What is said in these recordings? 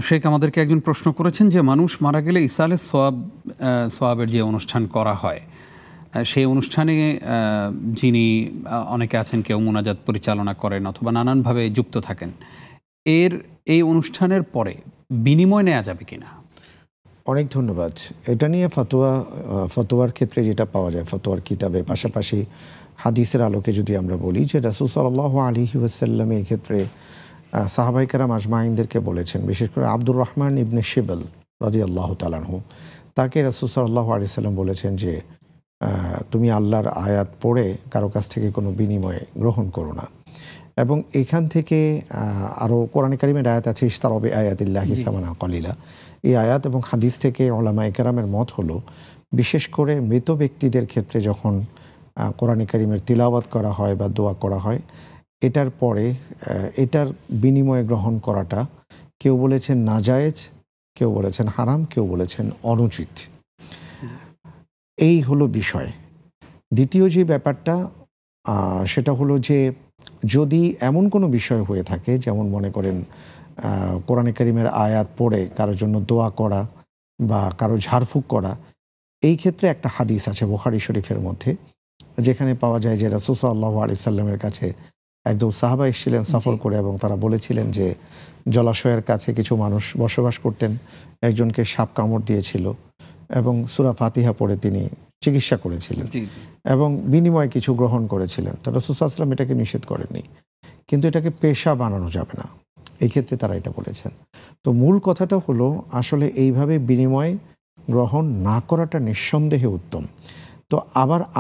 শেখ আমাদেরকে একজন প্রশ্ন করেছেন যে মানুষ মারা গেলে ইসালে সোয়াবের যে অনুষ্ঠান করা হয় সেই অনুষ্ঠানে যিনি অনেকে আছেন কেউ মুনাজাত পরিচালনা করেন অথবা নানানভাবে যুক্ত থাকেন, এই অনুষ্ঠানের পরে বিনিময় নেওয়া যাবে কিনা? অনেক ধন্যবাদ। এটা নিয়ে ফতোয়ার ক্ষেত্রে যেটা পাওয়া যায় ফতোয়ার কিতাবে, পাশাপাশি হাদিসের আলোকে যদি আমরা বলি যে রাসূল সাল্লাল্লাহু আলাইহি ওয়াসাল্লাম এই ক্ষেত্রে সাহাবায়ে কেরাম আজমাইনদেরকে বলেছেন, বিশেষ করে আব্দুর রহমান ইবনে শিবল রাদিয়াল্লাহু তাআলা আনহু, তাকে রাসূল সাল্লাল্লাহু আলাইহি ওয়াসাল্লাম বলেছেন যে তুমি আল্লাহর আয়াত পড়ে কারো কাছ থেকে কোনো বিনিময় গ্রহণ করো না। এবং এখান থেকে আরও কোরআনে কারিমের আয়াত আছে, ইশতারাবি আয়াতিল্লাহি সামানান কলিলা। এই আয়াত এবং হাদিস থেকে উলামায়ে কেরামের মত হলো, বিশেষ করে মৃত ব্যক্তিদের ক্ষেত্রে যখন কোরআনে কারিমের তিলাওয়াত করা হয় বা দোয়া করা হয়, এটার পরে এটার বিনিময়ে গ্রহণ করাটা কেউ বলেছেন নাজায়েজ, কেউ বলেছেন হারাম, কেউ বলেছেন অনুচিত। এই হলো বিষয়। দ্বিতীয় যে ব্যাপারটা সেটা হলো যে যদি এমন কোনো বিষয় হয়ে থাকে, যেমন মনে করেন কোরআনে কারিমের আয়াত পড়ে কারোর জন্য দোয়া করা বা কারো ঝাড়ফুঁক করা, এই ক্ষেত্রে একটা হাদিস আছে বুখারী শরীফের মধ্যে, যেখানে পাওয়া যায় যে রাসূল সাল্লাল্লাহু আলাইহি সাল্লামের কাছে একদল সাহাবা এসেছিলেন সফর করে, এবং তারা বলেছিলেন যে জলাশয়ের কাছে কিছু মানুষ বসবাস করতেন, একজনকে সাপ কামড় দিয়েছিল এবং সূরা ফাতিহা পড়ে তিনি চিকিৎসা করেছিলেন এবং বিনিময়ে কিছু গ্রহণ করেছিলেন। তো রাসূল সাল্লাল্লাহু আলাইহি ওয়াসাল্লাম এটাকে নিষেধ করেননি, কিন্তু এটাকে পেশা বানানো যাবে না, এই ক্ষেত্রে তারা এটা বলেছেন। তো মূল কথাটা হলো আসলে এইভাবে বিনিময় গ্রহণ না করাটা নিঃসন্দেহে উত্তম। তো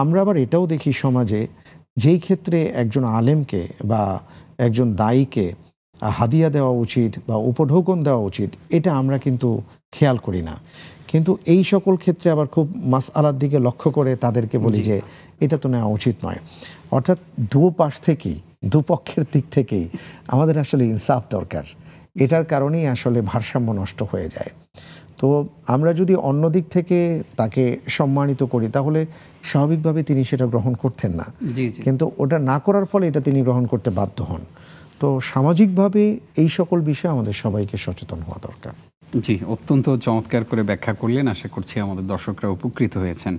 আমরা আবার এটাও দেখি সমাজে, যেই ক্ষেত্রে একজন আলেমকে বা একজন দায়ীকে হাদিয়া দেওয়া উচিত বা উপঢৌকন দেওয়া উচিত, এটা আমরা কিন্তু খেয়াল করি না। কিন্তু এই সকল ক্ষেত্রে আবার খুব মাসআলার দিকে লক্ষ্য করে তাদেরকে বলি যে এটা তো নেওয়া উচিত নয়। অর্থাৎ দুপাশ থেকেই, দুপক্ষের দিক থেকেই আমাদের আসলে ইনসাফ দরকার। এটার কারণেই আসলে ভারসাম্য নষ্ট হয়ে যায়। তো আমরা যদি অন্য দিক থেকে তাকে সম্মানিত করি, তাহলে স্বাভাবিকভাবে তিনি সেটা গ্রহণ করতেন না, কিন্তু ওটা না করার ফলে এটা তিনি গ্রহণ করতে বাধ্য হন। তো সামাজিকভাবে এই সকল বিষয়ে আমাদের সবাইকে সচেতন হওয়া দরকার। জি, অত্যন্ত চমৎকার করে ব্যাখ্যা করলেন। আশা করছি আমাদের দর্শকরা উপকৃত হয়েছেন।